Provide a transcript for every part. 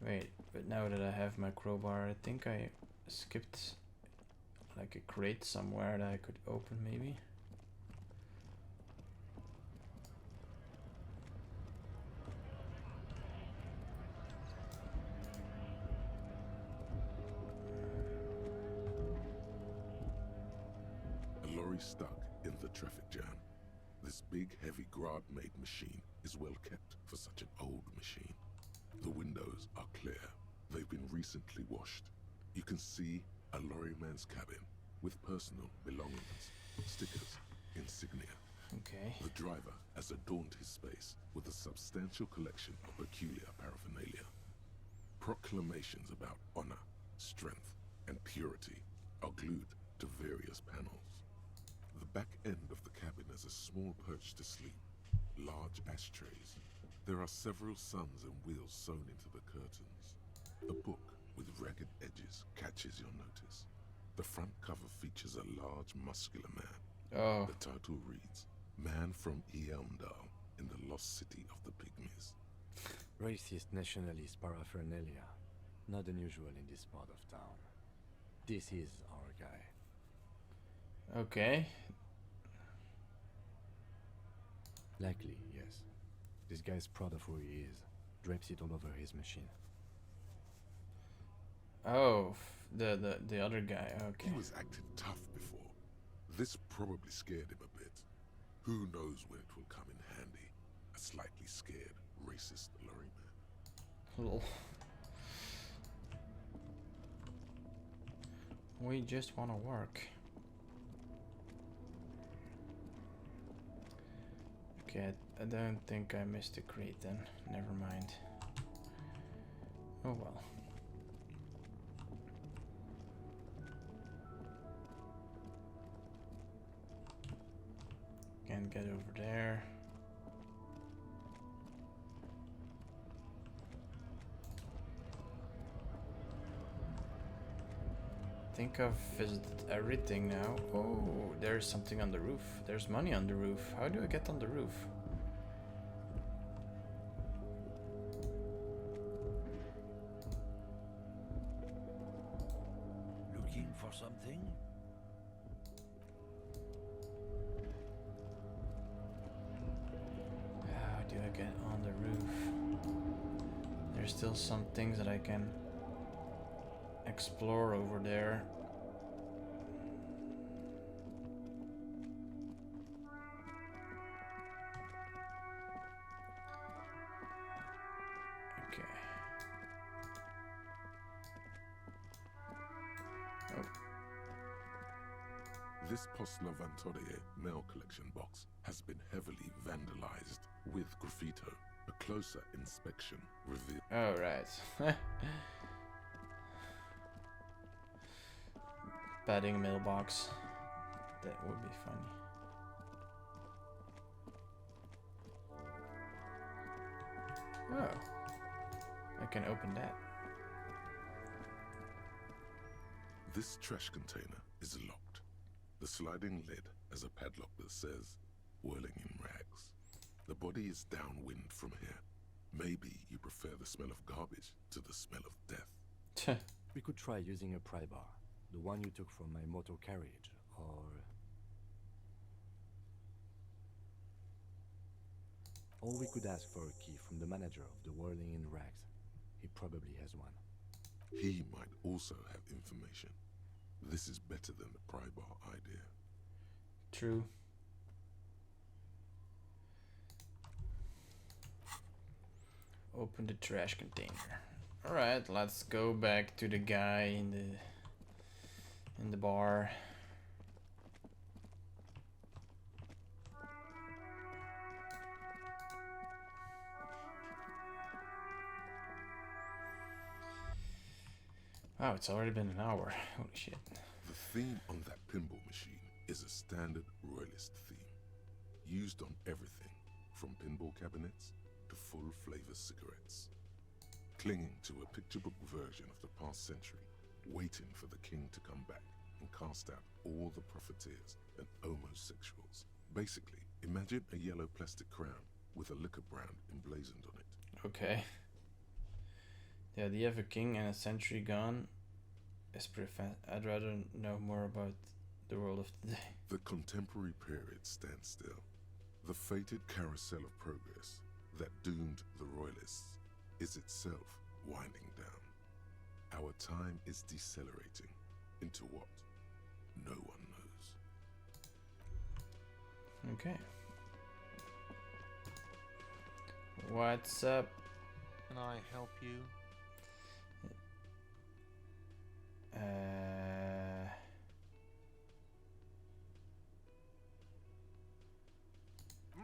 Wait, but now that I have my crowbar, I think I skipped like a crate somewhere that I could open maybe. A lorry stuck in the traffic jam. This big, heavy Grad-made machine is well kept for such an old machine. The windows are clear. They've been recently washed. You can see a lorryman's cabin with personal belongings, stickers, insignia. Okay. The driver has adorned his space with a substantial collection of peculiar paraphernalia. Proclamations about honor, strength, and purity are glued to various panels. The back end of the cabin has a small perch to sleep, large ashtrays. There are several suns and wheels sewn into the curtains. A book with ragged edges catches your notice. The front cover features a large, muscular man. Oh. The title reads, Man from Eamdal in the Lost City of the Pygmies. Racist nationalist paraphernalia. Not unusual in this part of town. This is our guy. Okay. Likely, yes. This guy's proud of who he is. Drapes it all over his machine. Oh, the other guy. Okay. He was acting tough before. This probably scared him a bit. Who knows when it will come in handy? A slightly scared, racist lorryman. Lol. We just want to work. Okay, I don't think I missed a crate then. Never mind. Oh well. Can't get over there. I think I've visited everything now. Oh, there's something on the roof. There's money on the roof. How do I get on the roof? Looking for something? How do I get on the roof? There's still some things that I can explore over there. Okay. Oh. This Postlovantorie mail collection box has been heavily vandalized with graffito. A closer inspection reveals... Oh, right. Padding mailbox. That would be funny. Oh. I can open that. This trash container is locked. The sliding lid has a padlock that says, Whirling in Rags. The body is downwind from here. Maybe you prefer the smell of garbage to the smell of death. We could try using a pry bar. The one you took from my motor carriage, or we could ask for a key from the manager of the Whirling in Rags. He probably has one. He might also have information. This is better than the pry bar idea. True. Open the trash container. Alright, let's go back to the guy in the bar. Wow, it's already been an hour. Holy shit. The theme on that pinball machine is a standard royalist theme, used on everything from pinball cabinets to full flavor cigarettes. Clinging to a picture book version of the past century, waiting for the king to come back and cast out all the profiteers and homosexuals. Basically, imagine a yellow plastic crown with a liquor brand emblazoned on it. Okay. The idea of a king and a century gone is pretty I'd rather know more about the world of today. The contemporary period stands still. The fated carousel of progress that doomed the Royalists is itself winding down. Our time is decelerating into what no one knows. Okay. What's up? Can I help you?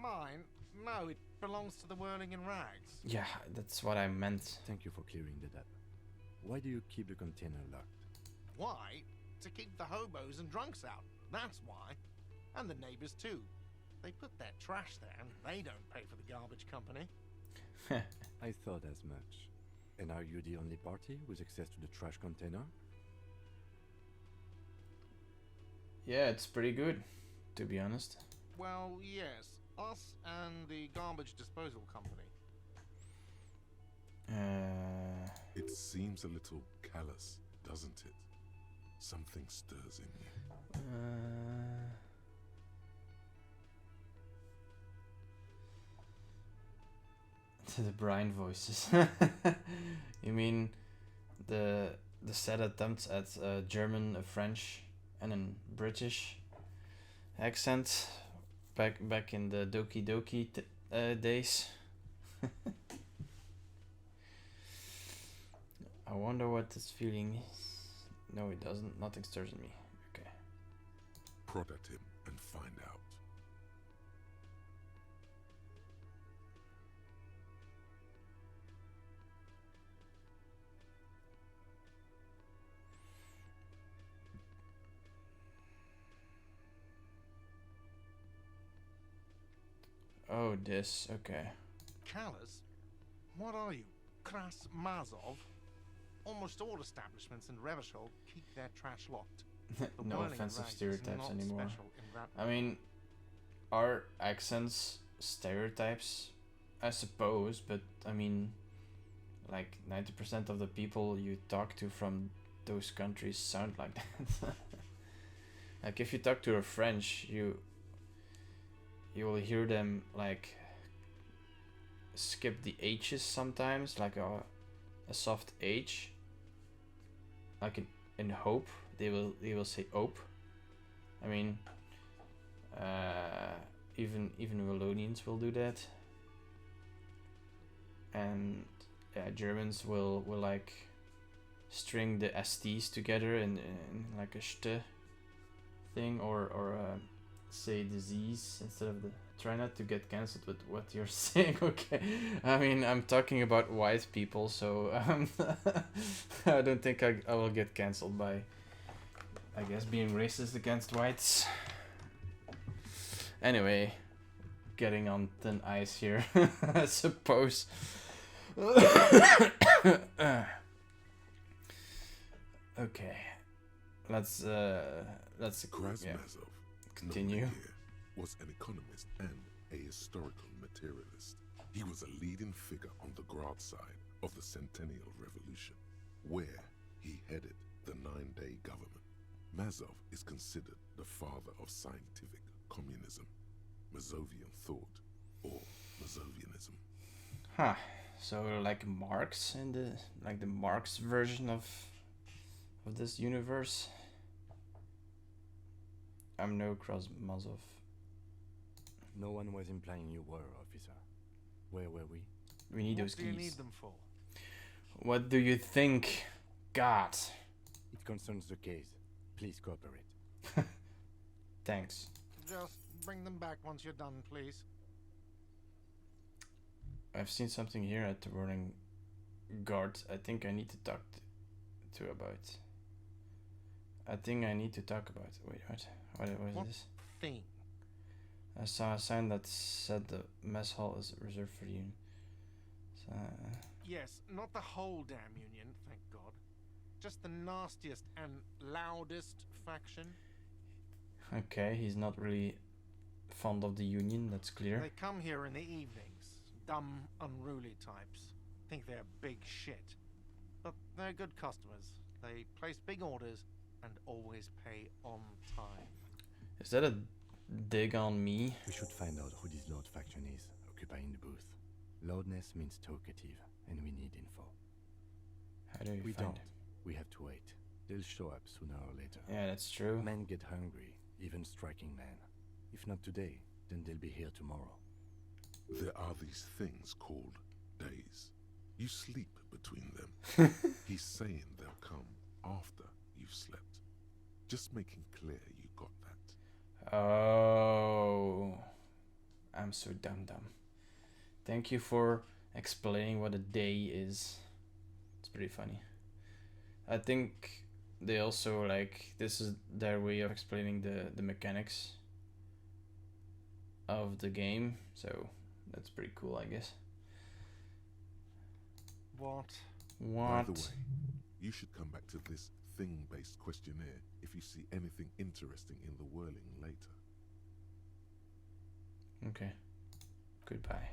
Mine? No, it belongs to the Whirling in Rags. Yeah, that's what I meant. Thank you for clearing that up. Why do you keep the container locked? Why? To keep the hobos and drunks out. That's why. And the neighbors too. They put their trash there and they don't pay for the garbage company. I thought as much. And are you the only party with access to the trash container? Yeah, it's pretty good, to be honest. Well, yes. Us and the garbage disposal company. It seems a little callous, doesn't it? Something stirs in you. The Brian voices. You mean the set attempts at a German, a French, and a British accent back in the Doki Doki days. I wonder what this feeling is. No, it doesn't. Nothing stirs in me. Okay. Prod at him and find out. Oh, this. Okay. Callous? What are you? Kras Mazov? Almost all establishments in Revachol keep their trash locked. The No Whirling in offensive Rags is stereotypes not anymore. special in that I mean, are accents stereotypes? I suppose, but I mean, like 90% of the people you talk to from those countries sound like that. Like if you talk to a French, you will hear them like skip the H's sometimes, like a soft H. Like in hope, they will say hope. I mean, even Wallonians will do that, and Germans will like string the STs together in like a st thing, or say disease instead of the. Try not to get cancelled with what you're saying, okay? I mean, I'm talking about white people, so I don't think I will get cancelled by, I guess, being racist against whites. Anyway, getting on thin ice here, I suppose. Okay, let's Krasmazov, continue. known here, was an economist and a historical materialist. He was a leading figure on the Grad side of the Centennial Revolution, where he headed the 9-day government. Mazov is considered the father of scientific communism, Mazovian thought, or Mazovianism. Huh. So like Marx in the Marx version of this universe. I'm no Krasmazov. No one was implying you were, officer. Where were we? We need What those do you keys. need them for? What do you think? God. It concerns the case. Please cooperate. Thanks. Just bring them back once you're done, please. I've seen something here at the Whirling Guard. I think I need to talk to about. I think I need to talk about. Wait, what is What this? thing? I saw a sign that said the mess hall is reserved for you. So, Yes, not the whole damn union, thank God. Just the nastiest and loudest faction. okay, he's not really fond of the union, that's clear. They come here in the evenings. Dumb, unruly types. Think they're big shit. They're good customers. They place big orders and always pay on time. Is that a dig on me? We should find out who this Lord faction is, occupying the booth. Loudness means talkative, and we need info. How do We find don't. it? We have to wait. They'll show up sooner or later. Yeah, that's true. Men get hungry, even striking men. If not today, then they'll be here tomorrow. There are these things called days. You sleep between them. He's saying they'll come after you've slept. Just making clear you got that. Oh, I'm so dumb. Thank you for explaining what a day is. It's pretty funny. I think they also like this is their way of explaining the mechanics of the game, so that's pretty cool, I guess. What? By the What? way, you should come back to this thing-based questionnaire if you see anything interesting in the whirling later. Okay. Goodbye.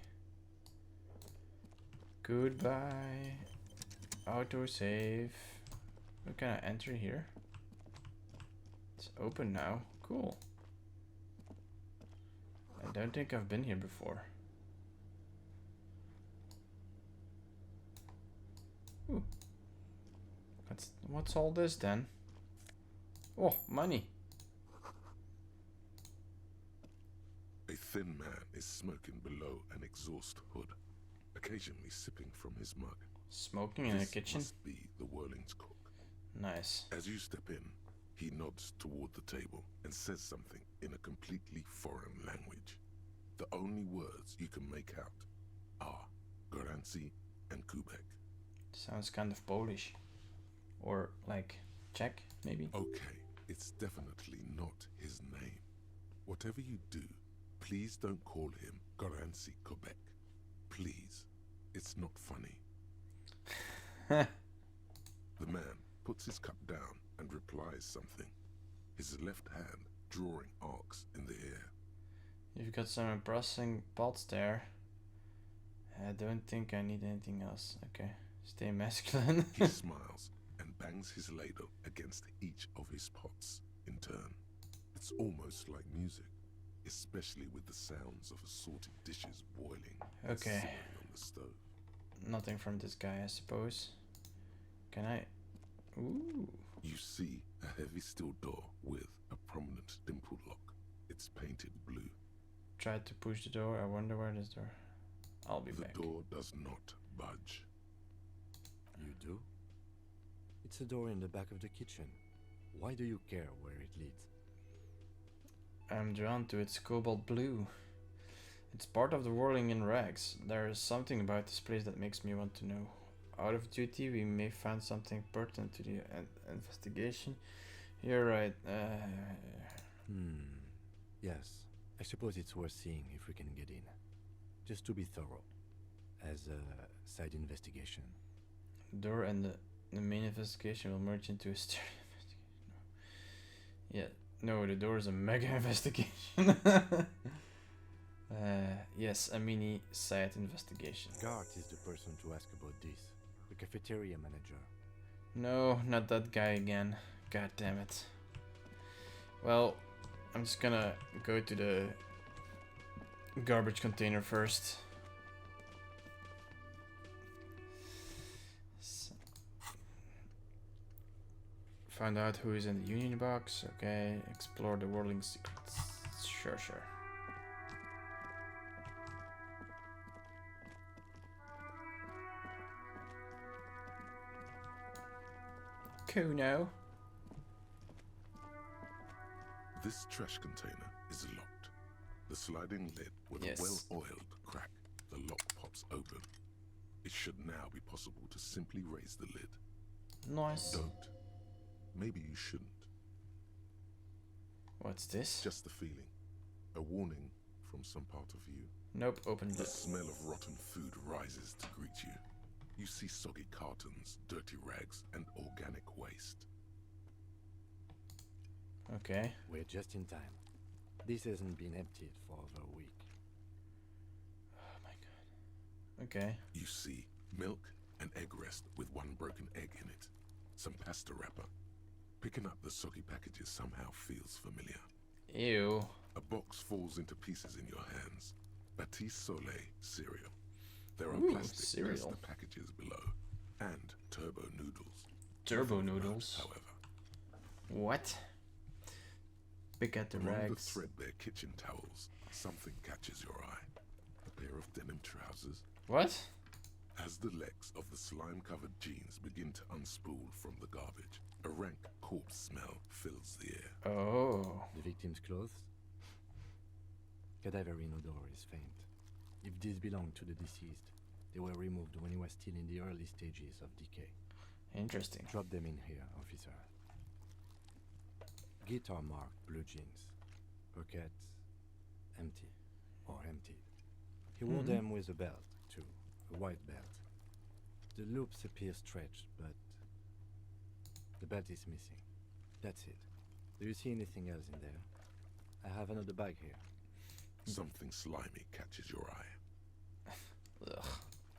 Goodbye. Autosave. What can I enter here? It's open now. Cool. I don't think I've been here before. Ooh. What's all this then? Oh, money. A thin man is smoking below an exhaust hood, occasionally sipping from his mug. Smoking in a This kitchen? must be the Whirling's cook. Nice. As you step in, he nods toward the table and says something in a completely foreign language. The only words you can make out are Goranci and Kubek. Sounds kind of Polish. Or like Czech, maybe? Okay, it's definitely not his name. Whatever you do, please don't call him Goranci Kubek. Please. It's not funny. The man puts his cup down and replies something, his left hand drawing arcs in the air. You've got some impressive pots there. I don't think I need anything else. Okay. Stay masculine. He smiles and bangs his ladle against each of his pots in turn. It's almost like music, especially with the sounds of assorted dishes boiling and Okay. simmering on the stove. Nothing from this guy, I suppose. Can I? Ooh. You see a heavy steel door with a prominent dimple lock. It's painted blue. Tried to push the door. I wonder where this door. I'll be The back. door does not budge. You do? It's a door in the back of the kitchen. Why do you care where it leads? I'm drawn to its cobalt blue. It's part of the whirling in rags. There is something about this place that makes me want to know. Out of duty, we may find something pertinent to the investigation. You're right. Yes. I suppose it's worth seeing if we can get in. Just to be thorough. As a side investigation. Door and the main investigation will merge into a stereo investigation. Yeah. No, the door is a mega investigation. Yes, a mini side investigation. Gart is the person to ask about this. The cafeteria manager. No, not that guy again. God damn it. Well, I'm just gonna go to the garbage container first. Find out who is in the union box. Okay, explore the whirling secrets. Sure. Kuno. This trash container is locked. The sliding lid with Yes. a well-oiled crack. The lock pops open. It should now be possible to simply raise the lid. Nice. Don't. Maybe you shouldn't. What's this? Just a feeling. A warning from some part of you. Nope, open The the... smell of rotten food rises to greet you. You see soggy cartons, dirty rags, and organic waste. Okay. We're just in time. This hasn't been emptied for over a week. Oh my god. Okay. You see milk and egg rest with one broken egg in it. some pasta wrapper. Picking up the soggy packages somehow feels familiar. Ew. A box falls into pieces in your hands. Batiste Soleil cereal. There are Ooh, plastic cereal. pasta packages below. And turbo noodles. Turbo Nothing of note, noodles. however. What? Pick at the Among the rags. threadbare kitchen towels, something catches your eye. A pair of denim trousers. What? As the legs of the slime-covered jeans begin to unspool from the garbage, a rank corpse smell fills the air. Oh. The victim's clothes? Cadaverine odor is faint. If these belong to the deceased, they were removed when he was still in the early stages of decay. Interesting. Drop them in here, officer. Guitar marked blue jeans. Pockets empty or emptied. He wore them with a belt, too. A white belt. The loops appear stretched, but the belt is missing. That's it. Do you see anything else in there? I have another bag here. Something slimy catches your eye. Ugh.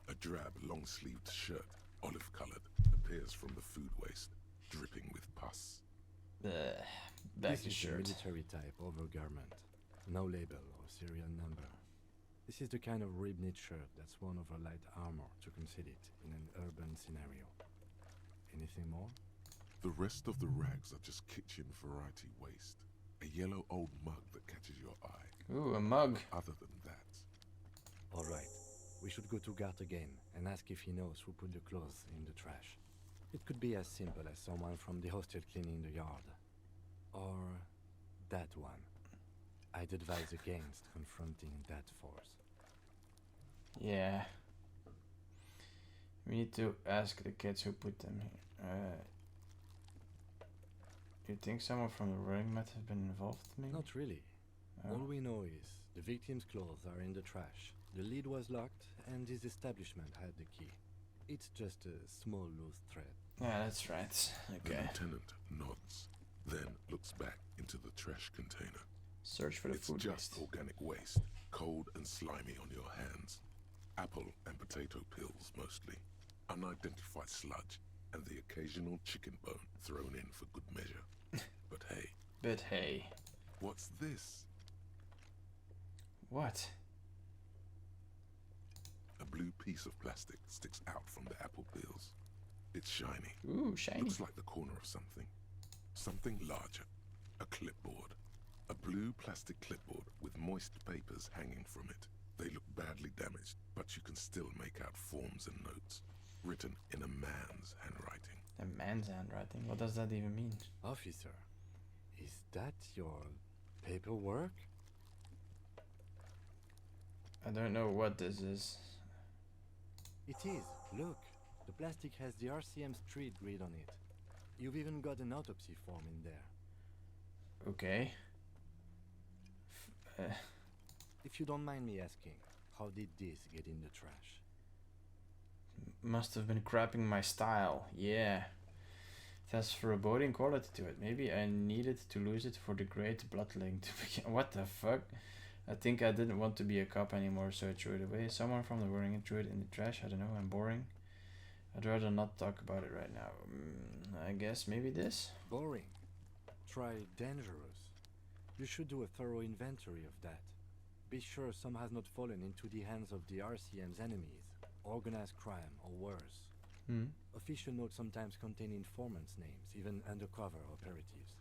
A drab, long-sleeved shirt, olive-colored, appears from the food waste, dripping with pus. Back This to is the shirt. military type overgarment. No label or serial number. This is the kind of rib-knit shirt that's worn over light armor to conceal it in an urban scenario. Anything more? The rest of the rags are just kitchen variety waste. A yellow old mug that catches your eye. Ooh, a mug. Other than that, All right. We should go to Gart again and ask if he knows who put the clothes in the trash. It could be as simple as someone from the hostel cleaning the yard. Or that one. I'd advise against confronting that force. Yeah. We need to ask the kids who put them here. You think someone from the running mat has been involved, maybe? Not really. Oh. All we know is the victim's clothes are in the trash. The lid was locked and his establishment had the key. It's just a small loose thread. Yeah, that's right. the Okay. lieutenant nods, then looks back into the trash container. Search for the It's food just waste. organic waste, cold and slimy on your hands. Apple and potato peels mostly. Unidentified sludge, and the occasional chicken bone thrown in for good measure. But hey, But hey. what's this? What? A blue piece of plastic sticks out from the apple peels. It's shiny. Ooh, shiny. Looks like the corner of something. Something larger. A clipboard. A blue plastic clipboard with moist papers hanging from it. They look badly damaged, but you can still make out forms and notes. Written in a man's handwriting. A man's handwriting. What does that even mean? Officer, is that your paperwork? I don't know what this is. It is. Look, the plastic has the RCM street grid on it. You've even got an autopsy form in there. Okay. If you don't mind me asking, how did this get in the trash? Must have been crapping my style. Yeah. It has foreboding quality to it. Maybe I needed to lose it for the great bloodletting to begin. What the fuck? I think I didn't want to be a cop anymore, so I threw it away. Someone from the Worthing threw it in the trash. I don't know, I'm boring. I'd rather not talk about it right now. I guess maybe this? Boring. Try dangerous. You should do a thorough inventory of that. Be sure some has not fallen into the hands of the RCM's enemies, organized crime or worse. Official notes sometimes contain informants' names, even undercover operatives.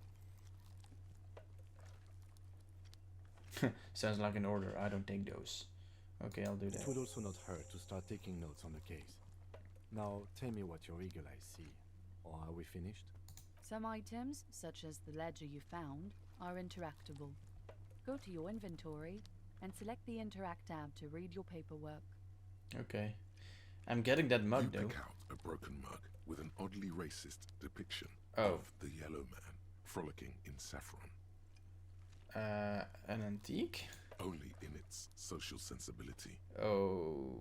Sounds like an order. I don't take those. Okay, I'll do It that. would also not hurt to start taking notes on the case. Now, tell me what your eagle eyes see. Or are we finished? Some items, such as the ledger you found, are interactable. Go to your inventory and select the Interact tab to read your paperwork. Okay. I'm getting that mug You though. pick out a broken mug with an oddly racist depiction Oh. of the yellow man frolicking in saffron. An antique? Only in its social sensibility. Oh.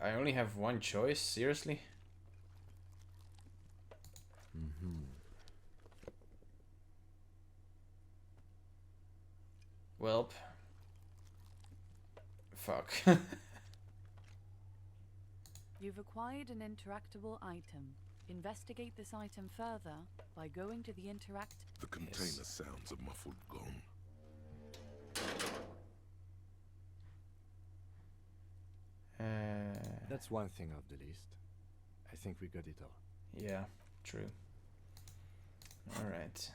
I only have one choice? Seriously? Mm-hmm. Welp. Fuck. You've acquired an interactable item. Investigate this item further by going to the interact. The container sounds a muffled gong. That's one thing off the list. I think we got it all. Yeah, true. Alright.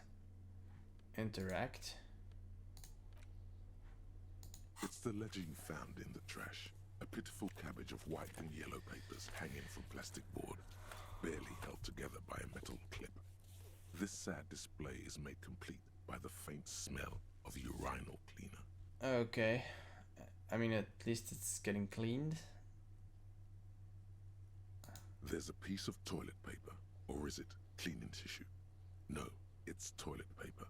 Interact. It's the ledger you found in the trash. A pitiful cabbage of white and yellow papers hanging from plastic board, barely held together by a metal clip. This sad display is made complete by the faint smell of urinal cleaner. Okay. I mean, at least it's getting cleaned. There's a piece of toilet paper, or is it cleaning tissue? No, it's toilet paper,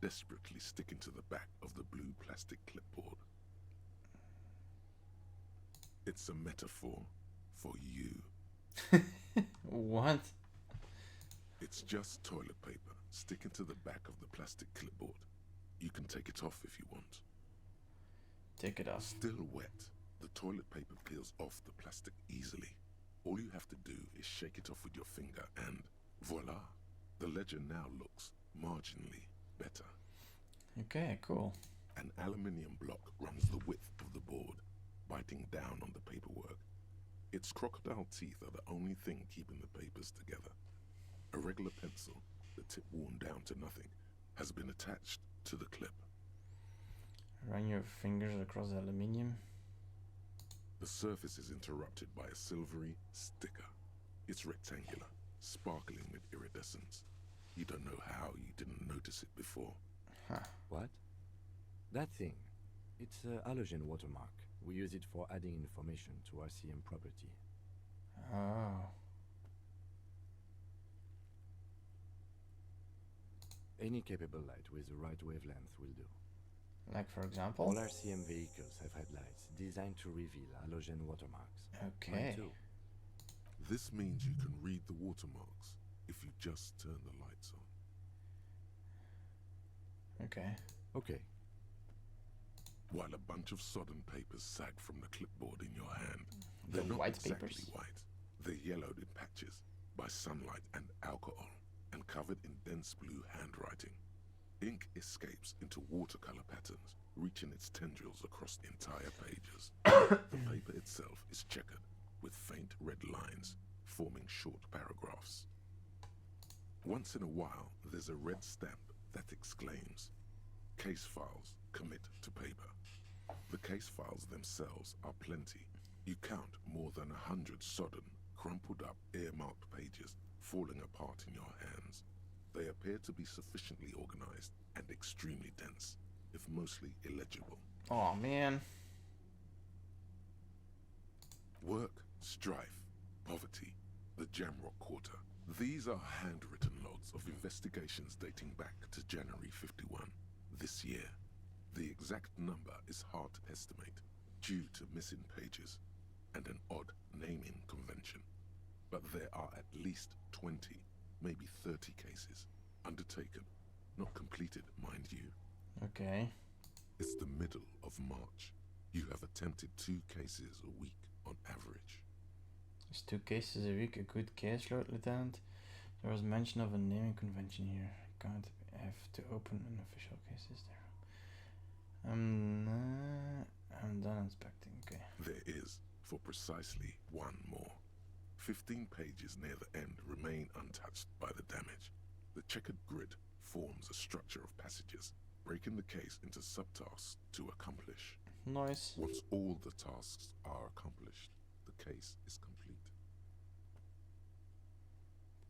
desperately sticking to the back of the blue plastic clipboard. It's a metaphor for you. What? It's just toilet paper sticking to the back of the plastic clipboard. You can take it off if you want. Take it off. Still wet, the toilet paper peels off the plastic easily. All you have to do is shake it off with your finger and voila, the ledger now looks marginally better. Okay, cool. An aluminium block runs the width of the board, biting down on the paperwork. Its crocodile teeth are the only thing keeping the papers together. A regular pencil, the tip worn down to nothing, has been attached to the clip. Run your fingers across the aluminium. The surface is interrupted by a silvery sticker. It's rectangular, sparkling with iridescence. You don't know how you didn't notice it before. Huh. What? That thing. It's a halogen watermark. We use it for adding information to RCM property. Oh. Any capable light with the right wavelength will do. Like for example? All RCM vehicles have headlights designed to reveal halogen watermarks. Okay. Mine too. This means you can read the watermarks if you just turn the lights on. Okay. Okay. While a bunch of sodden papers sag from the clipboard in your hand, The they're not white exactly papers? white. They're yellowed in patches by sunlight and alcohol, and covered in dense blue handwriting. Ink escapes into watercolor patterns, reaching its tendrils across entire pages. The paper itself is checkered, with faint red lines, forming short paragraphs. Once in a while, there's a red stamp that exclaims, "Case files commit to paper." The case files themselves are plenty. You count more than 100 sodden, crumpled up, earmarked pages falling apart in your hands. They appear to be sufficiently organized and extremely dense, if mostly illegible. Oh man. Work, strife, poverty, the Jamrock Quarter. These are handwritten logs of investigations dating back to January 51, this year. The exact number is hard to estimate, due to missing pages and an odd naming convention. But there are at least 20, maybe 30 cases, undertaken, not completed, mind you. Okay. It's the middle of March. You have attempted 2 cases a week on average. Is 2 cases a week a good caseload, Lieutenant? There was mention of a naming convention here. I can't have to open an official cases there. I'm done inspecting, okay. There is, for precisely one more. 15 pages near the end remain untouched by the damage. The checkered grid forms a structure of passages, breaking the case into subtasks to accomplish. Nice. Once all the tasks are accomplished, the case is complete.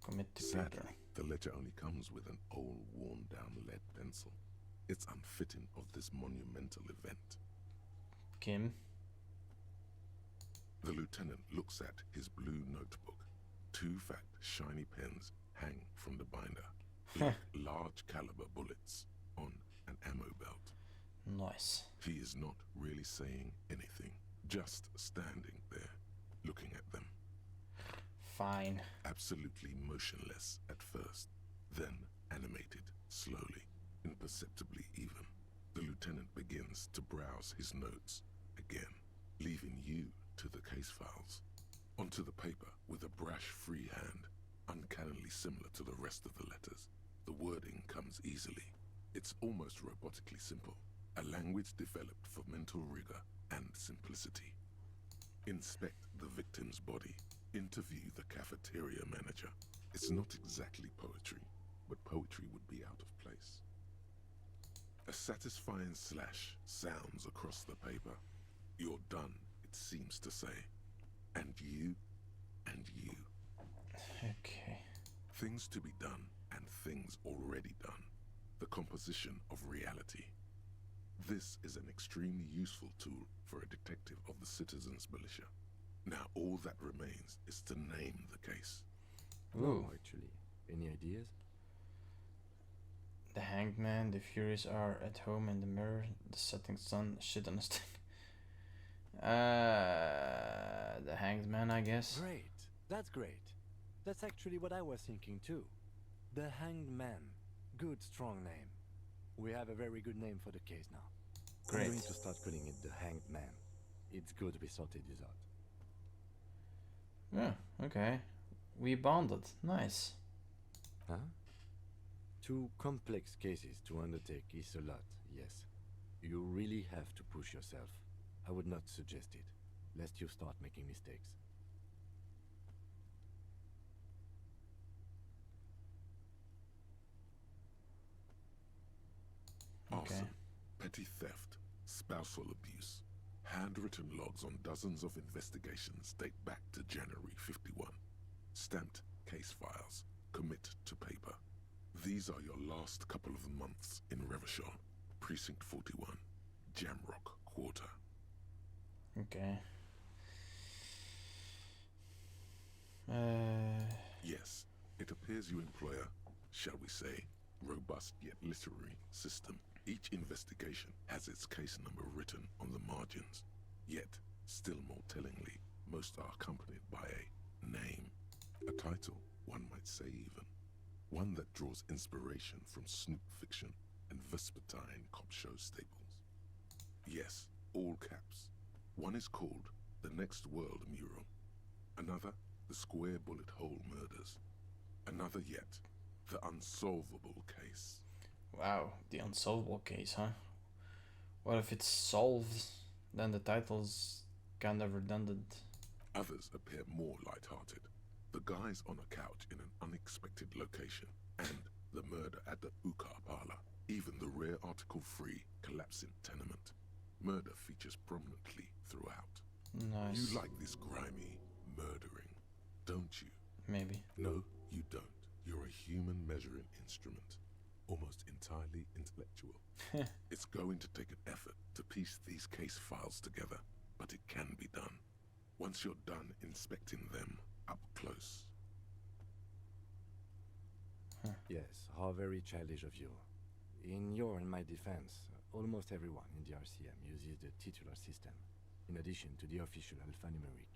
Commit to Sadly, paper. the ledger only comes with an old, worn-down lead pencil. It's unfitting of this monumental event. Kim. The lieutenant looks at his blue notebook. 2 fat, shiny pens hang from the binder, like large caliber bullets on an ammo belt. Nice. He is not really saying anything, just standing there, looking at them. Fine. Absolutely motionless at first, then animated slowly, imperceptibly even. The lieutenant begins to browse his notes again, leaving you to the case files. Onto the paper with a brash free hand, eerily similar to the rest of the letters. The wording comes easily. It's almost robotically simple, a language developed for mental rigor and simplicity. Inspect the victim's body. Interview the cafeteria manager. It's not exactly poetry, but poetry would be out of place. A satisfying slash sounds across the paper. You're done, it seems to say. And you, and you. Okay. Things to be done and things already done. The composition of reality. This is an extremely useful tool for a detective of the Citizens Militia. Now all that remains is to name the case. Ooh. No, actually. Any ideas? The Hanged Man, the Furies are at home in the mirror, the setting sun, shit on a stick. The Hanged Man, I guess. Great. That's great. That's actually what I was thinking too. The Hanged Man. Good, strong name. We have a very good name for the case now. Great. I'm going to start calling it the Hanged Man. It's good we sorted this out. Yeah, okay. We bonded. Nice. Huh? 2 complex cases to undertake is a lot, yes. You really have to push yourself. I would not suggest it, lest you start making mistakes. Okay. Arson, petty theft, spousal abuse. Handwritten logs on dozens of investigations date back to January 51. Stamped case files. Commit to paper. These are your last couple of months in Revachol, Precinct 41, Jamrock Quarter. Okay. Yes, it appears you employ a, shall we say, robust yet literary system. Each investigation has its case number written on the margins. Yet, still more tellingly, most are accompanied by a name. A title, one might say even. One that draws inspiration from snoop fiction and vespertine cop show staples. Yes, all caps. One is called The Next World Mural. Another, The Square Bullet Hole Murders. Another yet, The Unsolvable Case. Wow, the unsolvable case, huh? What if it's solved? Then the title's kind of redundant. Others appear more light-hearted. The guys on a couch in an unexpected location, and the murder at the Ukar parlor. Even the rare article-free collapsing tenement. Murder features prominently throughout. Nice. You like this grimy murdering, don't you? Maybe. No, you don't. You're a human measuring instrument. Almost entirely intellectual. It's going to take an effort to piece these case files together, but it can be done. Once you're done inspecting them up close. Yes, how very childish of you. In your and my defense, almost everyone in the RCM uses the titular system, in addition to the official alphanumeric.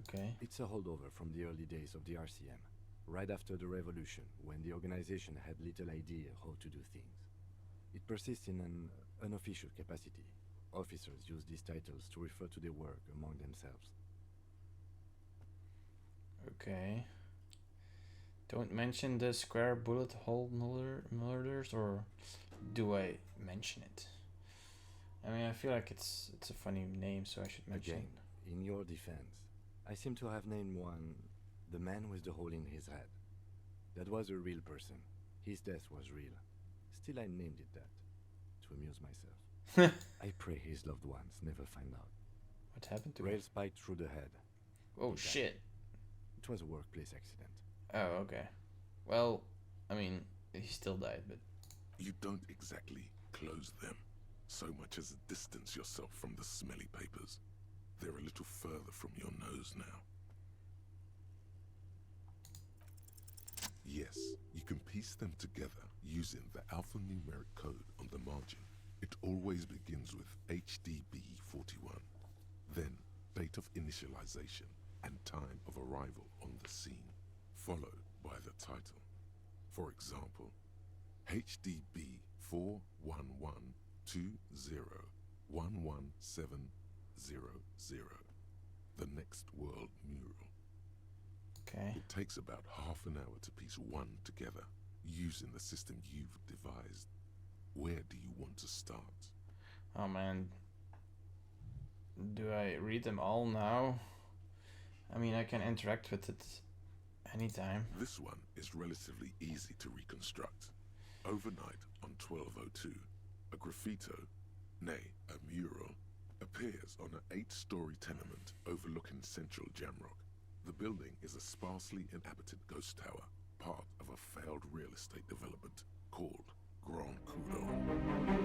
Okay. It's a holdover from the early days of the RCM, right after the revolution, when the organization had little idea how to do things. It persists in an unofficial capacity. Officers use these titles to refer to their work among themselves. Okay. Don't mention the square bullet hole murders, or do I mention it? I mean, I feel like it's a funny name, so I should mention Again, in your defense, I seem to have named one the man with the hole in his head. That was a real person. His death was real. Still, I named it that, to amuse myself. it. I pray his loved ones never find out. What happened to him? Rail spiked through the head. Oh He died. shit. It was a workplace accident. Oh, okay. Well, I mean, he still died, but You don't exactly close them, so much as distance yourself from the smelly papers. They're a little further from your nose now. Yes, you can piece them together using the alphanumeric code on the margin. It always begins with HDB41, then date of initialization and time of arrival on the scene, followed by the title. For example, HDB 41120111700, The Next World Mural. Okay. It takes about half an hour to piece one together, using the system you've devised. Where do you want to start? Oh man. Do I read them all now? I mean, I can interact with it anytime. This one is relatively easy to reconstruct. Overnight on 1202, a graffito, nay, a mural, appears on an 8-story tenement overlooking central Jamrock. The building is a sparsely inhabited ghost tower, part of a failed real estate development called Grand Coudon.